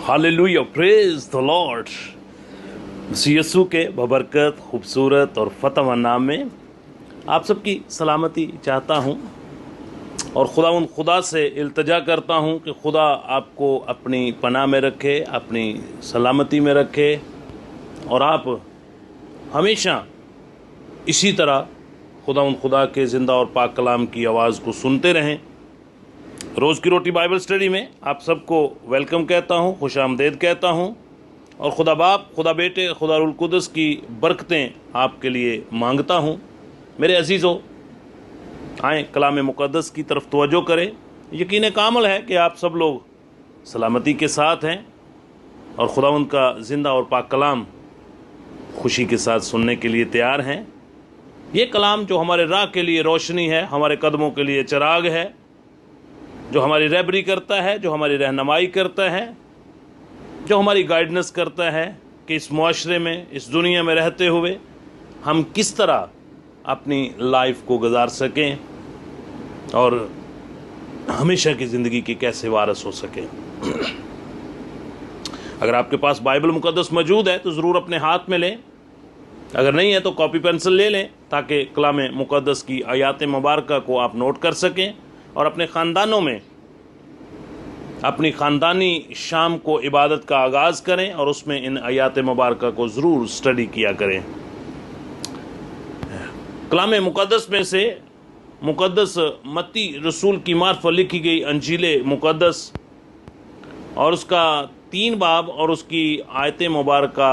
Hallelujah, praise the lord. Masih Yisu के बबरकत खूबसूरत और फतह नाम में आप सबकी सलामती चाहता हूँ और खुदा से इल्तिजा करता हूँ कि खुदा आपको अपनी पनाह में रखे, अपनी सलामती में रखे और आप हमेशा इसी तरह खुदा के ज़िंदा और पाक कलाम की आवाज़ को सुनते रहें। रोज़ की रोटी बाइबल स्टडी में आप सबको वेलकम कहता हूँ, खुश आमदेद कहता हूँ और खुदा बाप, खुदा बेटे, खुदा रुल कुदस की बरकतें आपके लिए मांगता हूँ। मेरे अजीज़ों, आएँ कलाम मुक़द्दस की तरफ तवज्जो करें। यकीन कामल है कि आप सब लोग सलामती के साथ हैं और खुदा उनका ज़िंदा और पाक कलाम खुशी के साथ सुनने के लिए तैयार हैं। ये कलाम जो हमारे राह के लिए रोशनी है, हमारे कदमों के लिए चिराग है, जो हमारी रहबरी करता है, जो हमारी रहनुमाई करता है, जो हमारी गाइडेंस करता है कि इस मुआशरे में, इस दुनिया में रहते हुए हम किस तरह अपनी लाइफ को गुजार सकें और हमेशा की ज़िंदगी के कैसे वारिस हो सकें। अगर आपके पास बाइबल मुक़द्दस मौजूद है तो ज़रूर अपने हाथ में लें, अगर नहीं है तो कॉपी पेंसिल ले लें ताकि कलाम मुक़द्दस की आयात मुबारका को आप नोट कर सकें और अपने ख़ानदानों में अपनी ख़ानदानी शाम को इबादत का आगाज़ करें और उसमें इन आयात मुबारका को ज़रूर स्टडी किया करें। कलाम मुक़द्दस में से मुक़द्दस मत्ती रसूल की मार्फत लिखी गई अंजील मुक़द्दस और उसका 3 बाब और उसकी आयत मुबारका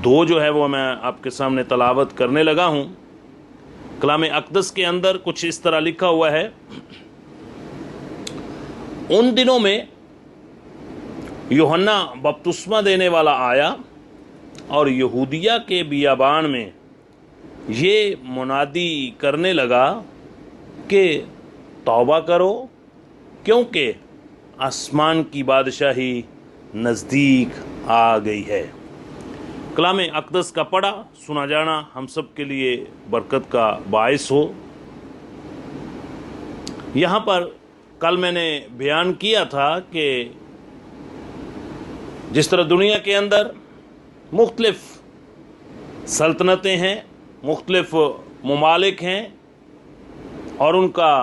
2 जो है वो मैं आपके सामने तलावत करने लगा हूँ। कलाम अक़दस के अंदर कुछ इस तरह लिखा हुआ है, उन दिनों में यूहन्ना बपतिस्मा देने वाला आया और यहूदिया के बियाबान में ये मुनादी करने लगा कि तौबा करो क्योंकि आसमान की बादशाही नज़दीक आ गई है। कलाम अक़दस का पढ़ा सुना जाना हम सब के लिए बरकत का बायस हो। यहाँ पर कल मैंने बयान किया था कि जिस तरह दुनिया के अंदर मुख्तलिफ सल्तनतें हैं, मुख्तलिफ ममालिक हैं और उनका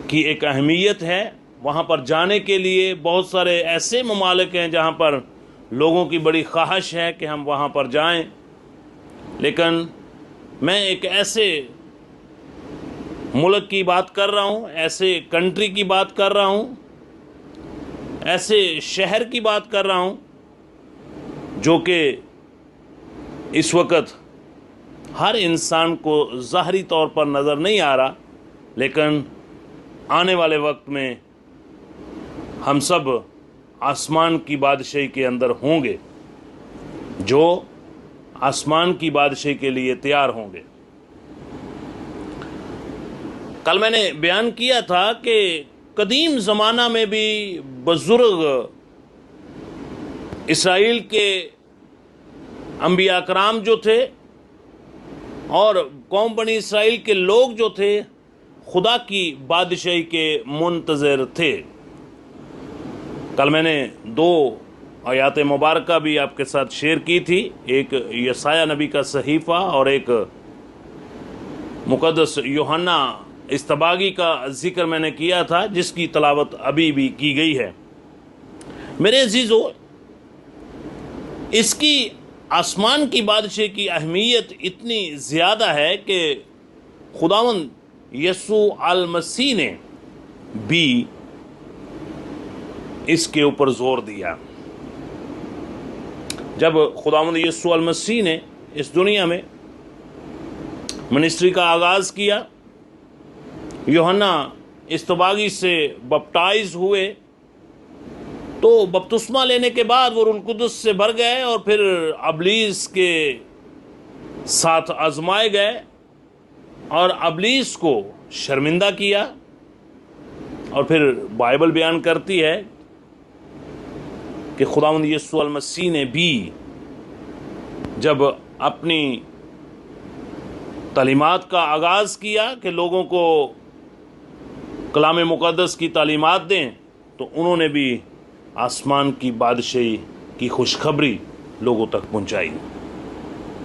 की एक अहमियत है, वहाँ पर जाने के लिए बहुत सारे ऐसे ममालिक हैं जहाँ पर लोगों की बड़ी ख्वाहिश है कि हम वहाँ पर जाएं, लेकिन मैं एक ऐसे मुल्क की बात कर रहा हूँ, ऐसे कंट्री की बात कर रहा हूँ, ऐसे शहर की बात कर रहा हूँ जो कि इस वक्त हर इंसान को ज़ाहरी तौर पर नज़र नहीं आ रहा, लेकिन आने वाले वक्त में हम सब आसमान की बादशाही के अंदर होंगे, जो आसमान की बादशाही के लिए तैयार होंगे। कल मैंने बयान किया था कि कदीम ज़माना में भी बुज़ुर्ग इसराइल के अंबिया कराम जो थे और कौम बनी इसराइल के लोग जो थे, खुदा की बादशाही के मुंतज़िर थे। कल मैंने 2 आयात मुबारका भी आपके साथ शेयर की थी, एक यसाया नबी का सहीफ़ा और एक मुक़द्दस यूहन्ना इस्तबागी का ज़िक्र मैंने किया था, जिसकी तलावत अभी भी की गई है। मेरे अजीज़ों, इसकी आसमान की बादशाही की अहमियत इतनी ज़्यादा है कि खुदावंद यीशु अल मसीह ने भी इसके ऊपर ज़ोर दिया। जब खुदावंद यीशु अल मसीह ने इस दुनिया में मिनिस्ट्री का आगाज़ किया, यूहन्ना इस्तबागी से बपटाइज हुए, तो बपतिस्मा लेने के बाद वो रूह कुदस से भर गए और फिर अबलीस के साथ आजमाए गए और अबलीस को शर्मिंदा किया। और फिर बाइबल बयान करती है कि खुदावंद यीशु अल मसीह ने भी जब अपनी तालीमात का आगाज़ किया कि लोगों को कलाम मुक़द्दस की तालीमात दें, तो उन्होंने भी आसमान की बादशाही की खुशखबरी लोगों तक पहुंचाई।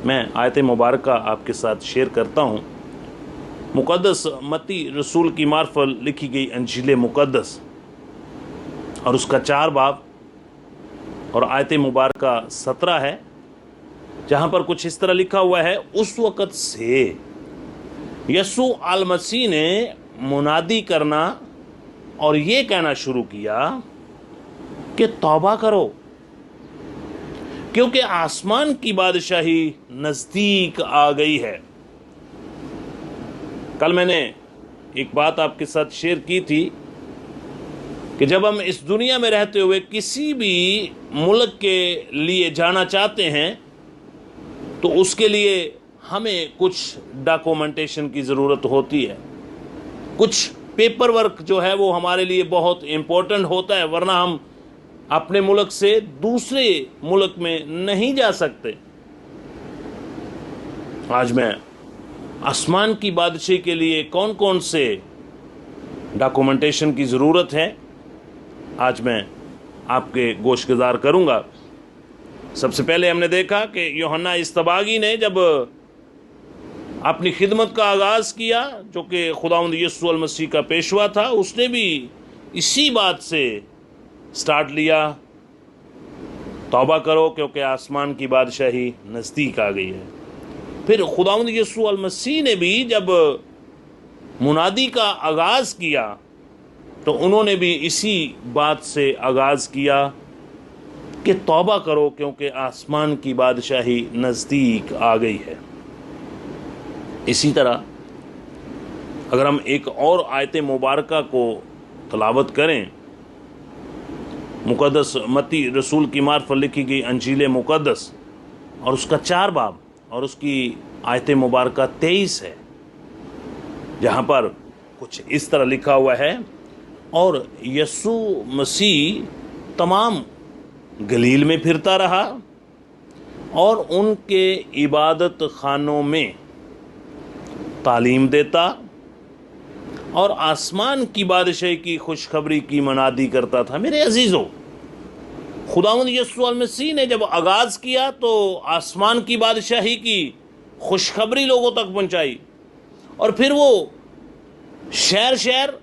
मैं आयत मुबारक आपके साथ शेयर करता हूं। मुक़द्दस मत्ती रसूल की मार्फत लिखी गई अंजील मुक़द्दस और उसका 4 बाब और आयत मुबारक 17 है, जहाँ पर कुछ इस तरह लिखा हुआ है, उस वक़्त से यसू अल मसीह ने मुनादी करना और ये कहना शुरू किया कि तौबा करो, क्योंकि आसमान की बादशाही नज़दीक आ गई है। कल मैंने एक बात आपके साथ शेयर की थी कि जब हम इस दुनिया में रहते हुए किसी भी मुल्क के लिए जाना चाहते हैं तो उसके लिए हमें कुछ डॉक्यूमेंटेशन की ज़रूरत होती है, कुछ पेपर वर्क जो है वो हमारे लिए बहुत इम्पोर्टेंट होता है, वरना हम अपने मुल्क से दूसरे मुल्क में नहीं जा सकते। आज मैं आसमान की बादशाही के लिए कौन कौन से डॉक्यूमेंटेशन की ज़रूरत है, आज मैं आपके गोशगुजार करूँगा। सबसे पहले हमने देखा कि यूहन्ना इस्तबागी ने जब अपनी खिदमत का आगाज़ किया, जो कि खुदावंद यीशु अल मसीह का पेशवा था, उसने भी इसी बात से स्टार्ट लिया, तौबा करो क्योंकि आसमान की बादशाही नज़दीक आ गई है। फिर खुदावंद यीशु अल मसीह ने भी जब मुनादी का आगाज़ किया तो उन्होंने भी इसी बात से आगाज़ किया कि तौबा करो क्योंकि आसमान की बादशाही नज़दीक आ गई है। इसी तरह अगर हम एक और आयत मुबारक को तलावत करें, मुक़द्दस मत्ती रसूल की मार्फत लिखी गई अंजील मुक़द्दस और उसका 4 बाब और उसकी आयत मुबारक 23 है, जहाँ पर कुछ इस तरह लिखा हुआ है, और यसू मसीह तमाम गलील में फिरता रहा और उनके इबादत खानों में तालीम देता और आसमान की बादशाही की खुशखबरी की मनादी करता था। मेरे अजीज़ों, खुदावंद यीशु अल मसीह ने जब आगाज़ किया तो आसमान की बादशाही की खुशखबरी लोगों तक पहुंचाई, और फिर वो शहर शहर,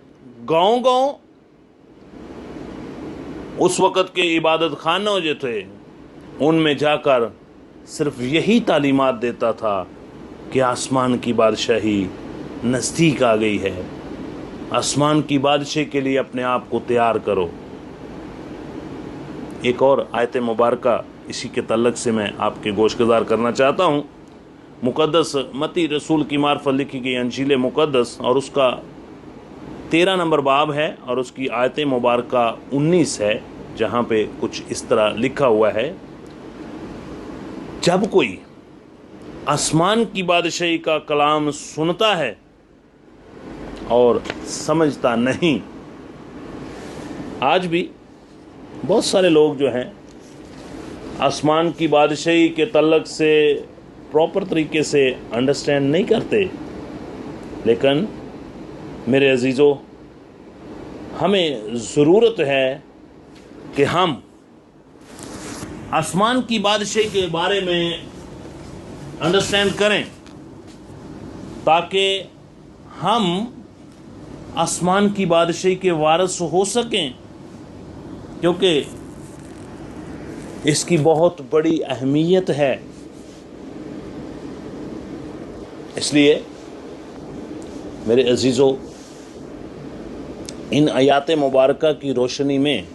गांव गांव, उस वक़्त के इबादत खानों जो थे उनमें जाकर सिर्फ यही तालीमात देता था कि आसमान की बादशाही नज़दीक आ गई है, आसमान की बादशाही के लिए अपने आप को तैयार करो। एक और आयत मुबारक इसी के तल्लक से मैं आपके गोशगुजार करना चाहता हूँ। मुक़द्दस मत्ती रसूल की मार्फत लिखी गई अंजील मुक़द्दस और उसका 13 नंबर बाब है और उसकी आयत मुबारक 19 है, जहाँ पे कुछ इस तरह लिखा हुआ है, जब कोई आसमान की बादशाही का कलाम सुनता है और समझता नहीं। आज भी बहुत सारे लोग जो हैं आसमान की बादशाही के तल्लक से प्रॉपर तरीके से अंडरस्टैंड नहीं करते, लेकिन मेरे अजीज़ों, हमें ज़रूरत है कि हम आसमान की बादशाही के बारे में अंडरस्टैंड करें ताकि हम आसमान की बादशाही के वारिस हो सकें, क्योंकि इसकी बहुत बड़ी अहमियत है। इसलिए मेरे अजीज़ों, इन आयात मुबारक की रोशनी में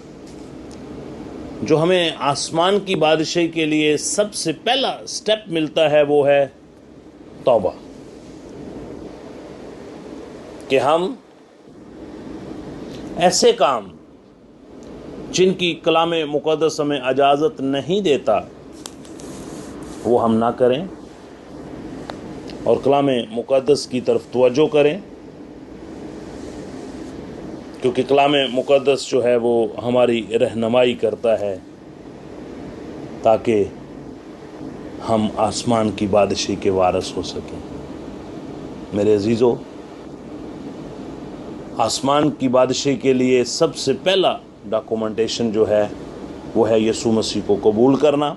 जो हमें आसमान की बादशाही के लिए सबसे पहला स्टेप मिलता है वो है तौबा, कि हम ऐसे काम जिनकी कलाम मुक़द्दस हमें इजाज़त नहीं देता वो हम ना करें और कलाम मुक़द्दस की तरफ तवज्जो करें, क्योंकि कलाम मुक़द्दस जो है वो हमारी रहनुमाई करता है ताकि हम आसमान की बादशाही के वारिस हो सकें। मेरे अजीज़ों, आसमान की बादशाही के लिए सबसे पहला डॉक्यूमेंटेशन जो है وہ ہے یسوع مسیح کو قبول کرنا۔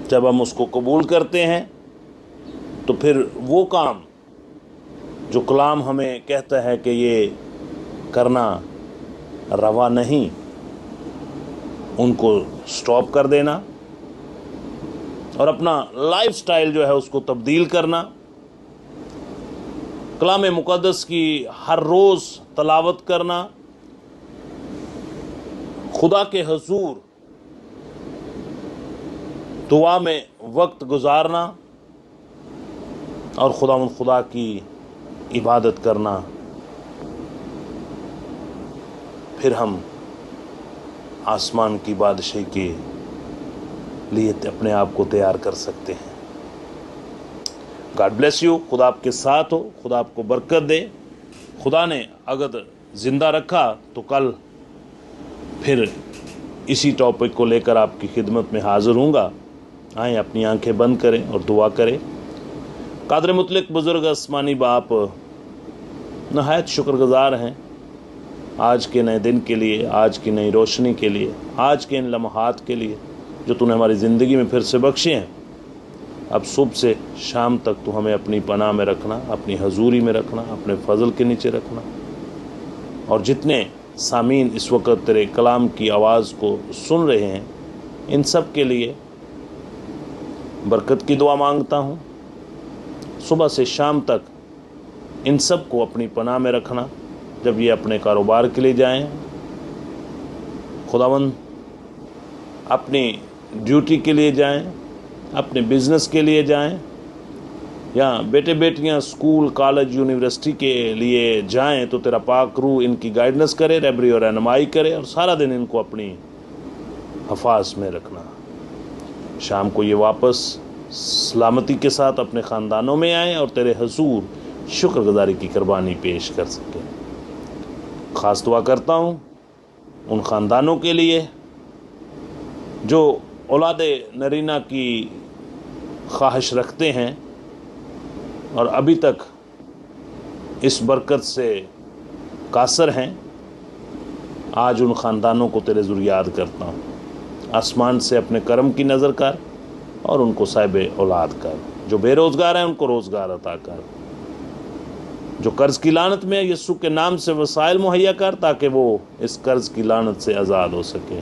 جب ہم اس کو قبول کرتے ہیں تو پھر وہ کام جو کلام ہمیں کہتا ہے کہ یہ کرنا روا نہیں، ان کو سٹاپ کر دینا اور اپنا لائف سٹائل جو ہے اس کو تبدیل کرنا، کلام مقدس کی ہر روز تلاوت کرنا، خدا کے حضور دعا میں وقت گزارنا اور خدا کی عبادت کرنا، پھر ہم آسمان کی بادشاہی کے لیے اپنے آپ کو تیار کر سکتے ہیں۔ God bless you. خدا آپ کے ساتھ ہو، خدا آپ کو برکت دے۔ خدا نے اگر زندہ رکھا تو کل پھر اسی ٹاپک کو لے کر آپ کی خدمت میں حاضر ہوں گا۔ آئیں اپنی آنکھیں بند کریں اور دعا کریں۔ قادر مطلق بزرگ آسمانی باپ، نہایت شکر گزار ہیں آج کے نئے دن کے لیے، آج کی نئی روشنی کے لیے، آج کے ان لمحات کے لیے جو تو نے ہماری زندگی میں پھر سے بخشے ہیں۔ اب صبح سے شام تک تو ہمیں اپنی پناہ میں رکھنا، اپنی حضوری میں رکھنا، اپنے فضل کے نیچے رکھنا، اور جتنے سامعین اس وقت تیرے کلام کی آواز کو سن رہے ہیں ان سب کے لیے برکت کی دعا مانگتا ہوں۔ صبح سے شام تک ان سب کو اپنی پناہ میں رکھنا، جب یہ اپنے کاروبار کے لیے جائیں، خداوند اپنی ڈیوٹی کے لیے جائیں، اپنے بزنس کے لیے جائیں، یا بیٹے بیٹیاں اسکول کالج یونیورسٹی کے لیے جائیں، تو تیرا پاک روح ان کی گائیڈنس کرے، رہبری اور رہنمائی کرے، اور سارا دن ان کو اپنی حفاظ میں رکھنا۔ شام کو یہ واپس سلامتی کے ساتھ اپنے خاندانوں میں آئیں اور تیرے حضور شکر گزاری کی قربانی پیش کر سکیں۔ خاص دعا کرتا ہوں ان خاندانوں کے لیے جو اولاد نرینہ کی خواہش رکھتے ہیں اور ابھی تک اس برکت سے قاصر ہیں۔ آج ان خاندانوں کو تیرے ذریعے یاد کرتا ہوں۔ آسمان سے اپنے کرم کی نظر کر اور ان کو صاحب اولاد کر۔ جو بے روزگار ہیں ان کو روزگار عطا کر۔ جو قرض کی لعنت میں یسوع کے نام سے وسائل مہیا کر، تاکہ وہ اس قرض کی لعنت سے آزاد ہو سکے۔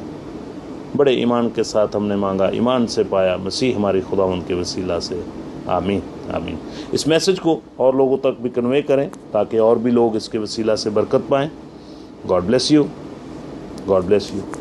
بڑے ایمان کے ساتھ ہم نے مانگا، ایمان سے پایا، مسیح ہماری خداوند کے وسیلہ سے، آمین آمین۔ اس میسج کو اور لوگوں تک بھی کنوے کریں تاکہ اور بھی لوگ اس کے وسیلہ سے برکت پائیں۔ God bless you, God bless you.